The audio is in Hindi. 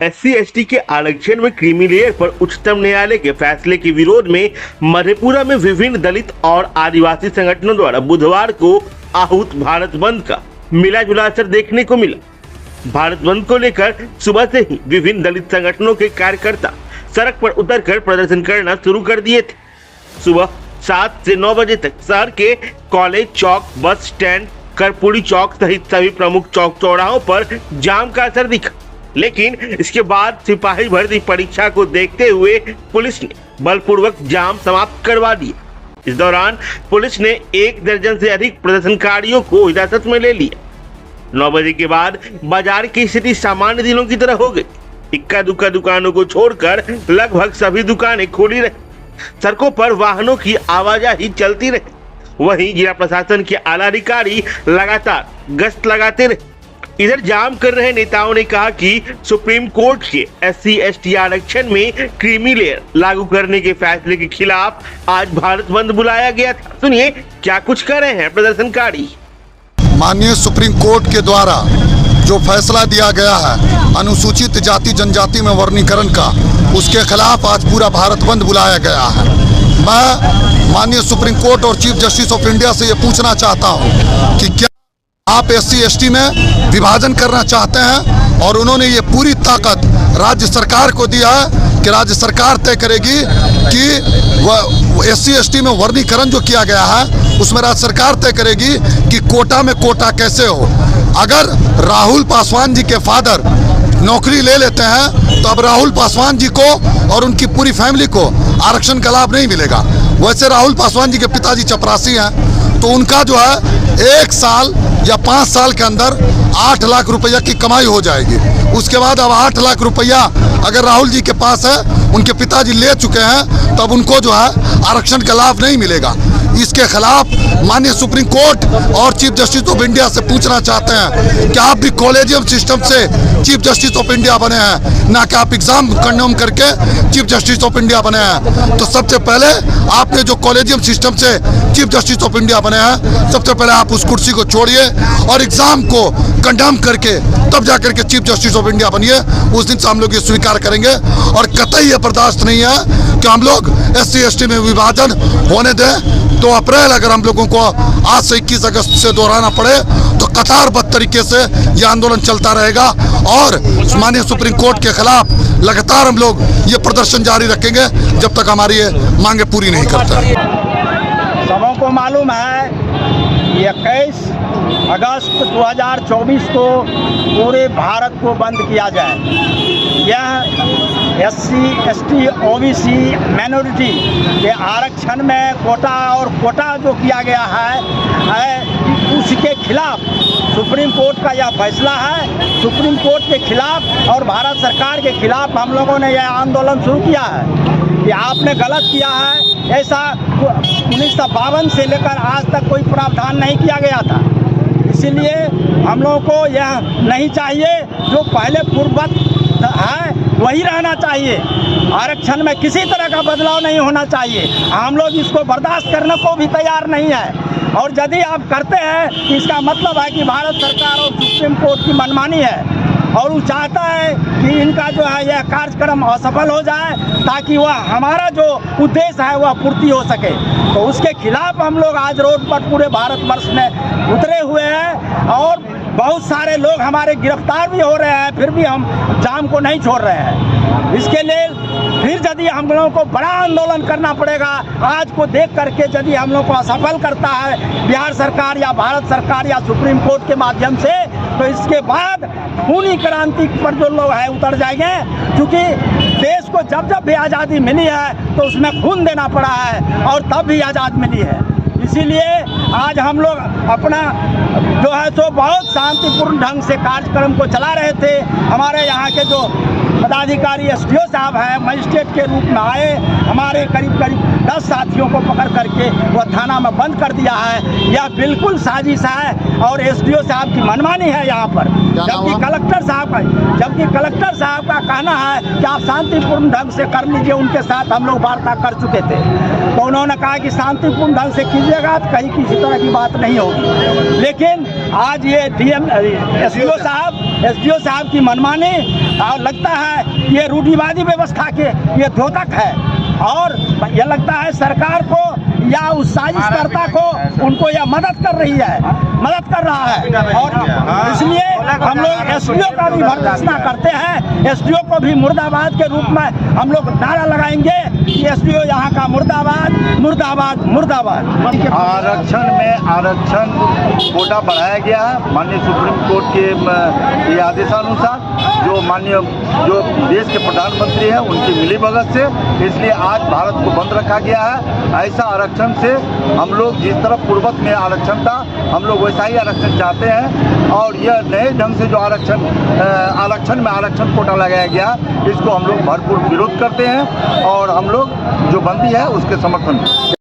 SC/ST के आरक्षण में क्रीमी लेयर पर उच्चतम न्यायालय के फैसले के विरोध में मधेपुरा में विभिन्न दलित और आदिवासी संगठनों द्वारा बुधवार को आहूत भारत बंद का मिला जुला असर देखने को मिला। भारत बंद को लेकर सुबह से ही विभिन्न दलित संगठनों के कार्यकर्ता सड़क पर उतरकर प्रदर्शन करना शुरू कर दिए थे। सुबह 7 से 9 बजे तक शहर के कॉलेज चौक, बस स्टैंड, कर्पूरी चौक सहित सभी प्रमुख चौक चौराहों पर जाम का असर दिखा, लेकिन इसके बाद सिपाही भर्ती परीक्षा को देखते हुए पुलिस ने बलपूर्वक जाम समाप्त करवा दिया। इस दौरान पुलिस ने 1 दर्जन से अधिक प्रदर्शनकारियों को हिरासत में ले लिया। 9 बजे के बाद बाजार की स्थिति सामान्य दिनों की तरह हो गई। इक्का दुक्का दुकानों को छोड़कर लगभग सभी दुकानें खुली रही। सड़कों पर वाहनों की आवाजाही चलती रही। वहीं जिला प्रशासन के आला अधिकारी लगातार गश्त लगाते रहे। इधर जाम कर रहे नेताओं ने कहा कि सुप्रीम कोर्ट के SC/ST आरक्षण में क्रीमी लेयर लागू करने के फैसले के खिलाफ आज भारत बंद बुलाया गया था। सुनिए क्या कुछ कर रहे हैं प्रदर्शनकारी। माननीय सुप्रीम कोर्ट के द्वारा जो फैसला दिया गया है अनुसूचित जाति जनजाति में वर्गीकरण का, उसके खिलाफ आज पूरा भारत बंद बुलाया गया है। मैं माननीय सुप्रीम कोर्ट और चीफ जस्टिस ऑफ इंडिया से ये पूछना चाहता हूँ कि क्या आप SC/ST में विभाजन करना चाहते हैं, और उन्होंने ये पूरी ताकत राज्य सरकार को दिया है कि राज्य सरकार तय करेगी कि वह SC/ST में वर्गीकरण जो किया गया है उसमें राज्य सरकार तय करेगी कि कोटा में कोटा कैसे हो। अगर राहुल पासवान जी के फादर नौकरी ले लेते हैं तो अब राहुल पासवान जी को और उनकी पूरी फैमिली को आरक्षण का लाभ नहीं मिलेगा। वैसे राहुल पासवान जी के पिताजी चपरासी हैं, तो उनका जो है 1 साल या 5 साल के अंदर 8 लाख रुपया की कमाई हो जाएगी। उसके बाद अब 8 लाख रुपया अगर राहुल जी के पास है, उनके पिताजी ले चुके हैं, तब उनको जो है आरक्षण का लाभ नहीं मिलेगा। इसके खिलाफ माननीय सुप्रीम कोर्ट और चीफ जस्टिस ऑफ इंडिया से पूछना चाहते हैं कि आप भी कॉलेजियम सिस्टम से चीफ जस्टिस ऑफ इंडिया बने हैं, ना कि आप एग्जाम कंडम करके चीफ जस्टिस ऑफ इंडिया बने हैं। तो सबसे पहले आपने जो कॉलेजियम सिस्टम से चीफ जस्टिस ऑफ इंडिया बने हैं, सबसे पहले आप उस कुर्सी को छोड़िए और एग्जाम को कंडम करके तब जाकर के चीफ जस्टिस ऑफ इंडिया बनिए। उस दिन से हम लोग ये स्वीकार करेंगे और कतई ये बर्दाश्त नहीं है कि हम लोग SC/ST में विभाजन होने दें। 2 अप्रैल अगर हम लोगों को आज से 21 अगस्त से दोहराना पड़े तो कतारबद्ध तरीके से ये आंदोलन चलता रहेगा और माननीय सुप्रीम कोर्ट के खिलाफ लगातार हम लोग ये प्रदर्शन जारी रखेंगे जब तक हमारी ये मांगे पूरी नहीं करते। सबों को मालूम है 21 अगस्त 2024 को पूरे भारत को बंद किया जाए। यह SC/ST OBC माइनॉरिटी के आरक्षण में कोटा जो किया गया है उसके खिलाफ सुप्रीम कोर्ट का यह फैसला है। सुप्रीम कोर्ट के खिलाफ और भारत सरकार के खिलाफ हम लोगों ने यह आंदोलन शुरू किया है कि आपने गलत किया है। ऐसा 1952 से लेकर आज तक कोई प्रावधान नहीं किया गया था। इसीलिए हम लोगों को यह नहीं चाहिए, जो पहले पूर्ववत है वही रहना चाहिए। आरक्षण में किसी तरह का बदलाव नहीं होना चाहिए। हम लोग इसको बर्दाश्त करने को भी तैयार नहीं है। और यदि आप करते हैं इसका मतलब है कि भारत सरकार और सुप्रीम कोर्ट की मनमानी है और वो चाहता है कि इनका जो है यह कार्यक्रम असफल हो जाए ताकि वह हमारा जो उद्देश्य है वह पूर्ति हो सके। तो उसके खिलाफ हम लोग आज रोड पर पूरे भारतवर्ष में उतरे हुए हैं और बहुत सारे लोग हमारे गिरफ्तार भी हो रहे हैं, फिर भी हम जाम को नहीं छोड़ रहे हैं। इसके लिए फिर यदि हम लोगों को बड़ा आंदोलन करना पड़ेगा। आज को देख करके यदि हम लोग को असफल करता है बिहार सरकार या भारत सरकार या सुप्रीम कोर्ट के माध्यम से, तो इसके बाद खूनी क्रांति पर जो लोग हैं उतर जाएंगे। क्योंकि देश को जब भी आज़ादी मिली है तो उसमें खून देना पड़ा है और तब भी आज़ाद मिली है। इसीलिए आज हम लोग अपना जो है सो बहुत शांतिपूर्ण ढंग से कार्यक्रम को चला रहे थे। हमारे यहाँ के जो पदाधिकारी SDO साहब हैं मजिस्ट्रेट के रूप में आए, हमारे करीब 10 साथियों को पकड़ करके वह थाना में बंद कर दिया है। यह बिल्कुल साजिश है और SDO साहब की मनमानी है यहाँ पर। जबकि कलेक्टर साहब का कहना है कि आप शांतिपूर्ण ढंग से कर लीजिए। उनके साथ हम लोग वार्ता कर चुके थे तो उन्होंने कहा कि शांतिपूर्ण ढंग से कीजिएगा तो कहीं किसी तरह की बात नहीं होगी। लेकिन आज ये SDO साहब की मनमानी और लगता है है ये रूढ़िवादी व्यवस्था के ये द्योतक है। और ये लगता है सरकार को या उस साजिशकर्ता को उनको यह मदद कर रहा है। और इसलिए हम लोग एसडीओ का भी भर्त्सना करते हैं। एसडीओ को भी मुर्दाबाद के रूप में हम लोग नारा लगाएंगे कि एसडीओ यहाँ का मुर्दाबाद मुर्दाबाद मुर्दाबाद। आरक्षण में आरक्षण कोटा बढ़ाया गया है माननीय सुप्रीम कोर्ट के आदेशानुसार, जो देश के प्रधानमंत्री हैं उनकी मिलीभगत से, इसलिए आज भारत को बंद रखा गया है। ऐसा आरक्षण से हम लोग जिस तरह पूर्वत में आरक्षण था हम लोग वैसा ही आरक्षण चाहते हैं। और यह नए ढंग से जो आरक्षण में आरक्षण कोटा लगाया गया इसको हम लोग भरपूर विरोध करते हैं और हम लोग जो बंदी है उसके समर्थन में।